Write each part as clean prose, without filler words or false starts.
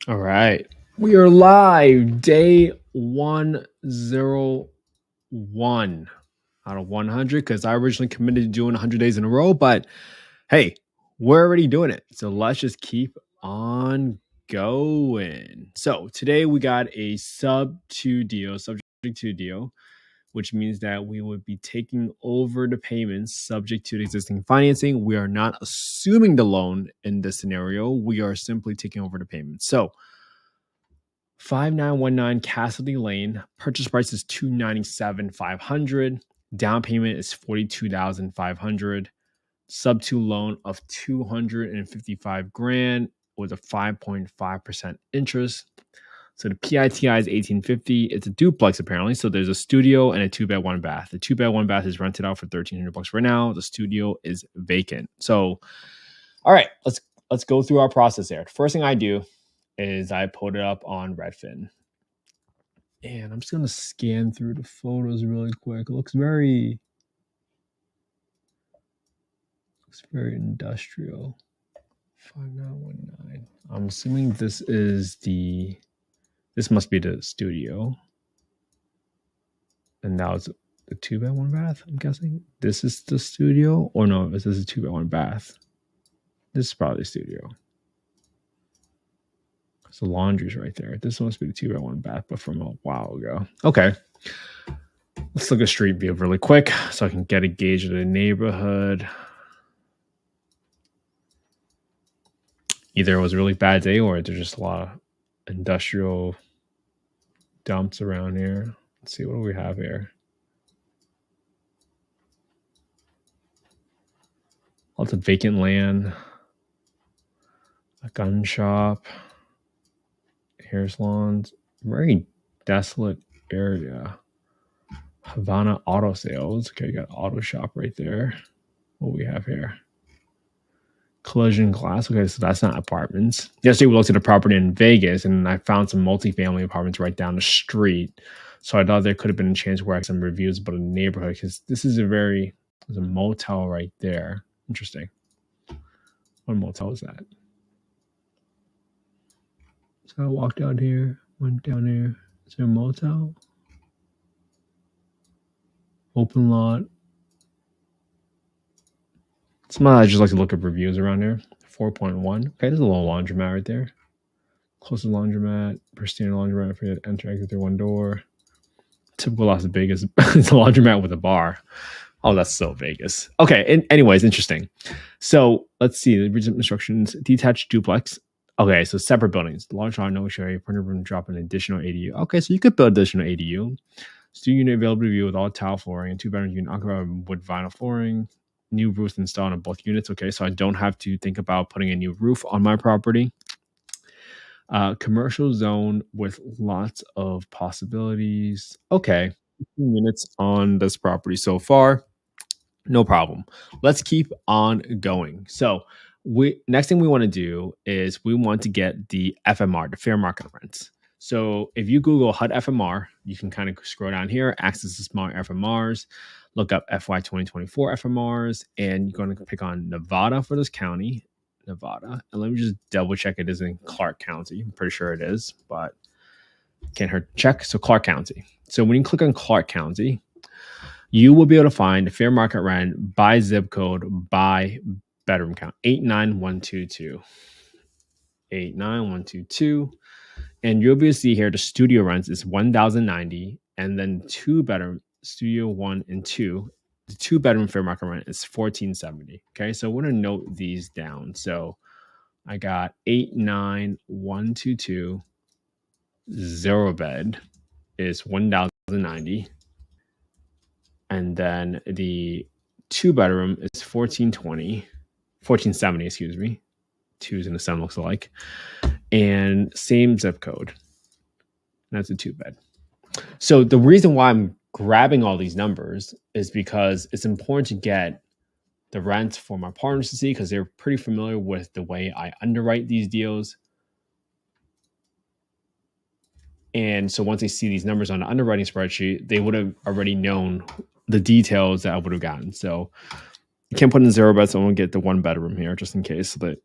All right. We are live. Day 101 out of 100 because I originally committed to doing 100 days in a row, but hey, we're already doing it. So let's just keep on going. So today we got a subject to deal, which means that we would be taking over the payments subject to the existing financing. We are not assuming the loan in this scenario. We are simply taking over the payments. So 5919 Cassidy Lane. Purchase price is $297,500. Down payment is $42,500. Sub-2 loan of $255,000 with a 5.5% interest. So the PITI is $1,850. It's a duplex apparently. So there's a studio and a 2-bed, 1-bath. The 2-bed, 1-bath is rented out for $1,300 right now. The studio is vacant. So, all right, let's go through our process there. The first thing I do is I put it up on Redfin. And I'm just going to scan through the photos really quick. It looks very industrial. 5919. I'm assuming this must be the studio. And that was the 2-bed, 1-bath, I'm guessing. This is the studio? Or no, this is a 2-bed, 1-bath. This is probably the studio. So laundry's right there. This must be the 2-bed, 1-bath, but from a while ago. Okay. Let's look at street view really quick so I can get a gauge of the neighborhood. Either it was a really bad day or there's just a lot of industrial dumps around here. Let's see, what do we have here? Lots of vacant land, a gun shop, hair salons, very desolate area. Havana Auto Sales. Okay, you got auto shop right there. What do we have here? Collision glass. Okay, so that's not apartments. Yesterday we looked at a property in Vegas and I found some multifamily apartments right down the street. So I thought there could have been a chance where I had some reviews about a neighborhood because this is there's a motel right there. Interesting. What motel is that? So I walked out here, went down here. Is there a motel? Open lot. Sometimes I just like to look up reviews around here. 4.1. Okay, there's a little laundromat right there. Closest laundromat, pristine laundromat for you to enter, exit through one door. Typical Las Vegas. It's a laundromat with a bar. Oh, that's so Vegas. Okay, anyways, interesting. So let's see the recent instructions. Detached duplex. Okay, so separate buildings. Large hall, no share. Printer room, drop an additional ADU. Okay, so you could build additional ADU. Studio unit available to view with all tile flooring and 2-bedroom unit occupied with vinyl flooring. New roof installed on both units. Okay, so I don't have to think about putting a new roof on my property. Commercial zone with lots of possibilities. Okay, 15 units on this property so far. No problem. Let's keep on going. So next thing we want to do is we want to get the FMR, the fair market rents. So if you Google HUD FMR, you can kind of scroll down here, access the small FMRs, look up FY 2024 FMRs, and you're going to pick on Nevada for this county, Nevada. And let me just double check it is in Clark County. I'm pretty sure it is, but can't hurt to check. So Clark County. So when you click on Clark County, you will be able to find the fair market rent by zip code, by bedroom count, 89122. 89122. And you'll be able to see here the studio rents is $1,090, and then 2-bedroom studio 1 and 2, the 2-bedroom fair market rent is $1,470. Okay, so I want to note these down. So I got 89122, 0-bed is $1,090. And then the 2-bedroom is $1,470, excuse me. 2s and a 7 looks alike. And same zip code. That's a 2-bed. So the reason why I'm grabbing all these numbers is because it's important to get the rents for my partners to see because they're pretty familiar with the way I underwrite these deals. And so once they see these numbers on the underwriting spreadsheet, they would have already known the details that I would have gotten. So you can't put in 0 beds, so I'm going to get the 1-bedroom here just in case so that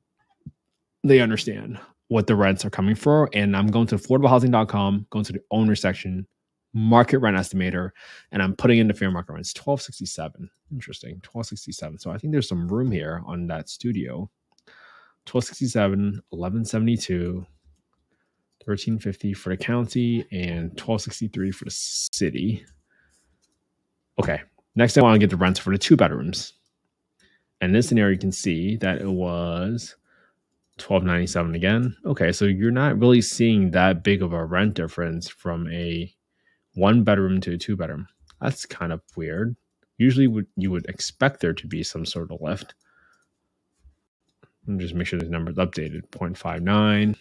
they understand. what the rents are coming for. And I'm going to affordablehousing.com, going to the owner section, market rent estimator, and I'm putting in the fair market rents. 1267. Interesting. 1267. So I think there's some room here on that studio. 1267, 1172, 1350 for the county, and 1263 for the city. Okay. Next, I want to get the rents for the 2 bedrooms. And in this scenario, you can see that it was $12.97 again. Okay, so you're not really seeing that big of a rent difference from a 1 bedroom to a 2 bedroom. That's kind of weird. Usually you would expect there to be some sort of lift. Let me just make sure this number is updated. 0.59.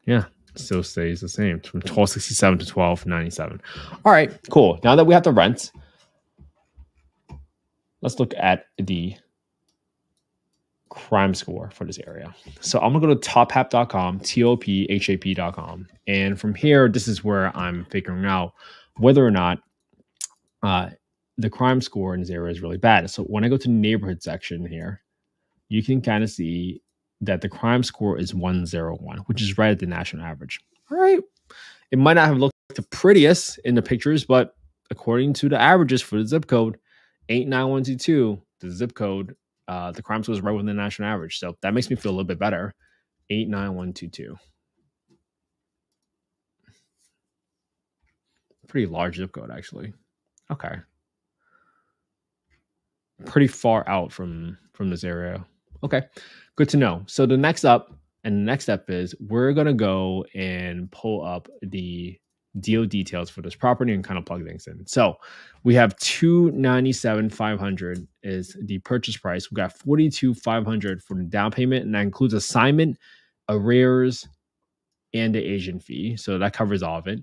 Yeah, still stays the same from 1267 to 1297. All right, cool. Now that we have the rents, let's look at the crime score for this area. So I'm gonna go to tophap.com, tophap.com, and from here, this is where I'm figuring out whether or not the crime score in this area is really bad. So when I go to the neighborhood section here, you can kind of see that the crime score is 101, which is right at the national average. All right, it might not have looked the prettiest in the pictures, but according to the averages for the zip code 89122, the zip code, the crime score is right within the national average. So that makes me feel a little bit better. 89122. Pretty large zip code, actually. Okay. Pretty far out from this area. Okay. Good to know. So the next step is we're going to go and pull up the deal details for this property and kind of plug things in. So we have $297,500 is the purchase price. We got $42,500 for the down payment, and that includes assignment, arrears, and the agent fee. So that covers all of it.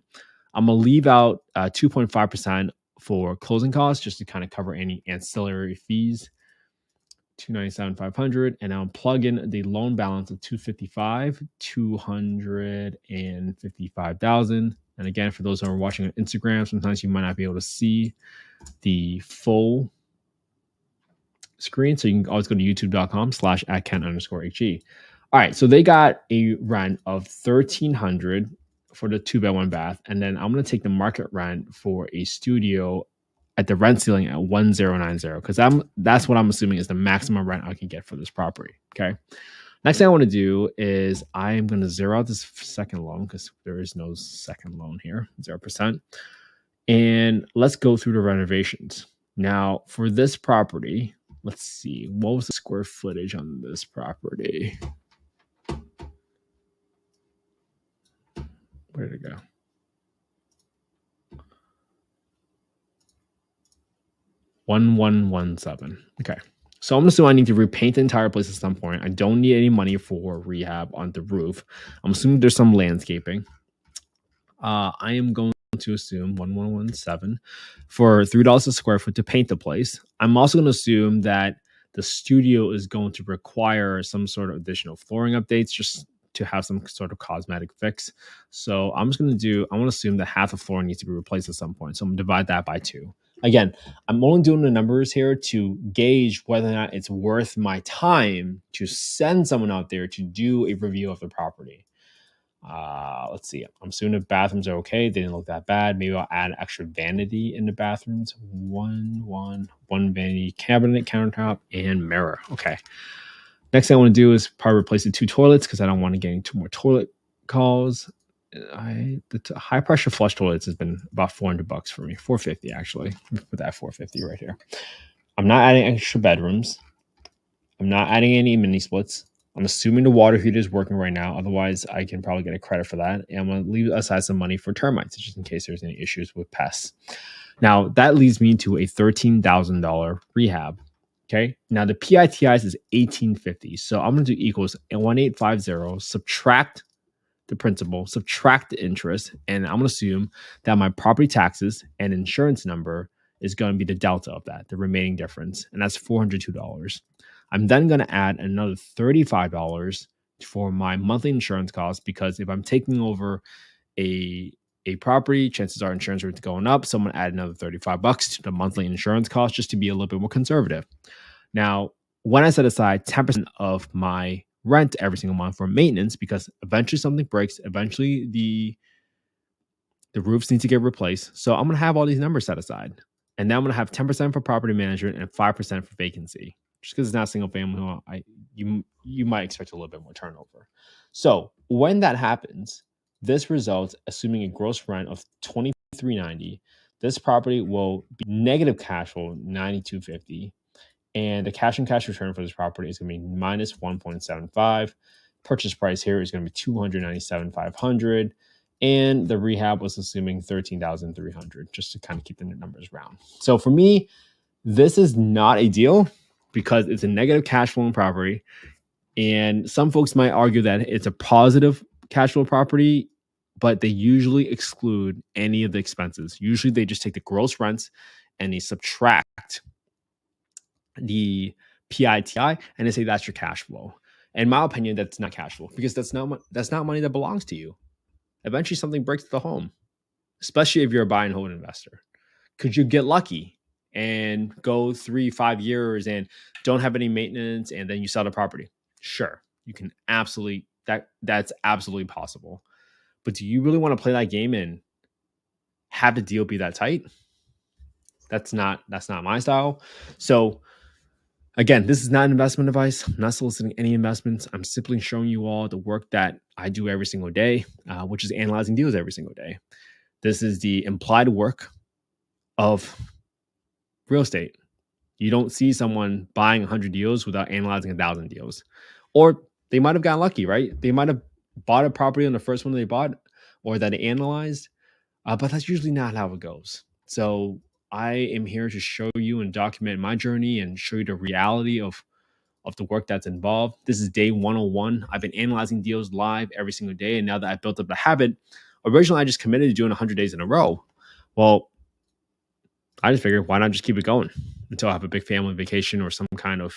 I'm gonna leave out 2.5% for closing costs just to kind of cover any ancillary fees. $297,500, and I'll plug in the loan balance of $255,000. And again, for those who are watching on Instagram, sometimes you might not be able to see the full screen. So you can always go to youtube.com/@Ken_HE. All right. So they got a rent of $1,300 for the 2-bed 1 bath. And then I'm going to take the market rent for a studio at the rent ceiling at 1090, because that's what I'm assuming is the maximum rent I can get for this property. Okay. Next thing I want to do is I am going to zero out this second loan because there is no second loan here, 0%. And let's go through the renovations. Now, for this property, let's see, what was the square footage on this property? Where did it go? 1117. Okay. So I'm assuming I need to repaint the entire place at some point. I don't need any money for rehab on the roof. I'm assuming there's some landscaping. I am going to assume 1117 for $3 a square foot to paint the place. I'm also going to assume that the studio is going to require some sort of additional flooring updates just to have some sort of cosmetic fix. So I'm just going to I want to assume that half the floor needs to be replaced at some point. So I'm going to divide that by 2. Again, I'm only doing the numbers here to gauge whether or not it's worth my time to send someone out there to do a review of the property. Let's see. I'm assuming the bathrooms are okay. They didn't look that bad. Maybe I'll add extra vanity in the bathrooms. One vanity cabinet, countertop, and mirror. Okay. Next thing I want to do is probably replace the 2 toilets because I don't want to get any 2 more toilet calls. The high pressure flush toilets has been about $400 for me. $450 actually. Put that $450 right here. I'm not adding extra bedrooms. I'm not adding any mini splits. I'm assuming the water heater is working right now. Otherwise, I can probably get a credit for that. And I'm going to leave aside some money for termites, just in case there's any issues with pests. Now, that leads me to a $13,000 rehab. Okay. Now, the PITIs is $1,850. So I'm going to do equals 1850, subtract the principal, subtract the interest, and I'm going to assume that my property taxes and insurance number is going to be the delta of that, the remaining difference, and that's $402. I'm then going to add another $35 for my monthly insurance costs because if I'm taking over a property, chances are insurance rates going up, so I'm going to add another $35 to the monthly insurance cost just to be a little bit more conservative. Now, when I set aside 10% of my rent every single month for maintenance because eventually something breaks. Eventually the roofs need to get replaced. So I'm going to have all these numbers set aside. And then I'm going to have 10% for property management and 5% for vacancy. Just because it's not single family home, you might expect a little bit more turnover. So when that happens, this results, assuming a gross rent of $23.90, this property will be negative cash flow $92.50, and the cash and cash return for this property is going to be minus 1.75. Purchase price here is going to be $297,500, and the rehab was assuming $13,300, just to kind of keep the numbers round. So for me, this is not a deal because it's a negative cash flow property, and some folks might argue that it's a positive cash flow property, but they usually exclude any of the expenses. Usually they just take the gross rents and they subtract the PITI and they say that's your cash flow. In my opinion, that's not cash flow because that's not money that belongs to you. Eventually something breaks the home, especially if you're a buy and hold investor. Could you get lucky and go 3-5 years and don't have any maintenance and then you sell the property? Sure, you can absolutely, that's absolutely possible. But do you really want to play that game and have the deal be that tight? That's not my style. So again, this is not investment advice. I'm not soliciting any investments. I'm simply showing you all the work that I do every single day, which is analyzing deals every single day. This is the implied work of real estate. You don't see someone buying 100 deals without analyzing 1,000 deals. Or they might have gotten lucky, right? They might have bought a property on the first one they bought or that they analyzed, but that's usually not how it goes. So I am here to show you and document my journey and show you the reality of the work that's involved. This is day 101. I've been analyzing deals live every single day. And now that I've built up the habit, originally I just committed to doing 100 days in a row. Well, I just figured, why not just keep it going until I have a big family vacation or some kind of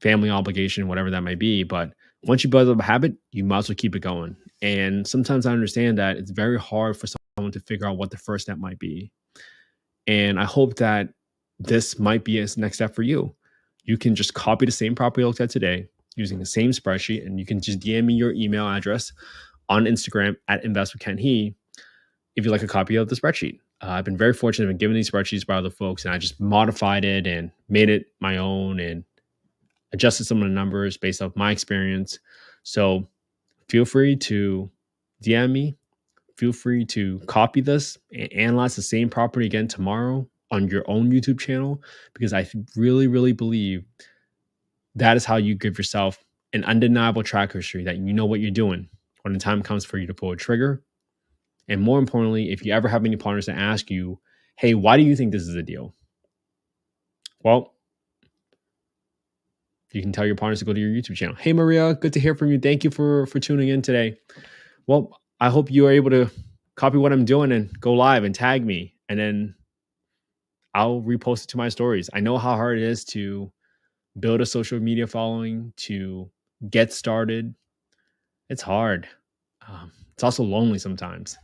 family obligation, whatever that may be. But once you build up a habit, you might as well keep it going. And sometimes I understand that it's very hard for someone to figure out what the first step might be. And I hope that this might be a next step for you. You can just copy the same property you looked at today using the same spreadsheet, and you can just DM me your email address on Instagram at investwithkenhe if you like a copy of the spreadsheet. I've been very fortunate. I've been given these spreadsheets by other folks, and I just modified it and made it my own and adjusted some of the numbers based off my experience. So feel free to DM me. Feel free to copy this and analyze the same property again tomorrow on your own YouTube channel, because I really, really believe that is how you give yourself an undeniable track history that you know what you're doing when the time comes for you to pull a trigger. And more importantly, if you ever have any partners that ask you, hey, why do you think this is a deal? Well, you can tell your partners to go to your YouTube channel. Hey, Maria, good to hear from you. Thank you for tuning in today. Well, I hope you are able to copy what I'm doing and go live and tag me, and then I'll repost it to my stories. I know how hard it is to build a social media following, to get started. It's hard. It's also lonely sometimes.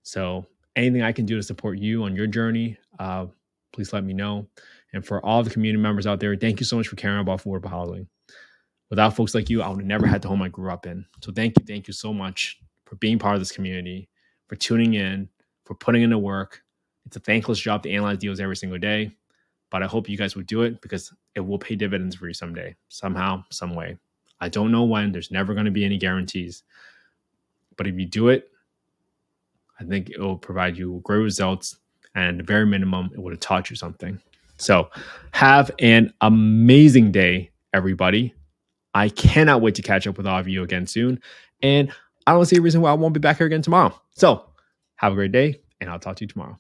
So anything I can do to support you on your journey, please let me know. And for all the community members out there, thank you so much for caring about affordable housing. Without folks like you, I would have never had the home I grew up in. So thank you so much for being part of this community, for tuning in, for putting in the work. It's a thankless job to analyze deals every single day, but I hope you guys would do it because it will pay dividends for you someday, somehow, some way. I don't know when. There's never going to be any guarantees. But if you do it, I think it will provide you great results. And at the very minimum, it would have taught you something. So have an amazing day, everybody. I cannot wait to catch up with all of you again soon. And I don't see a reason why I won't be back here again tomorrow. So have a great day, and I'll talk to you tomorrow.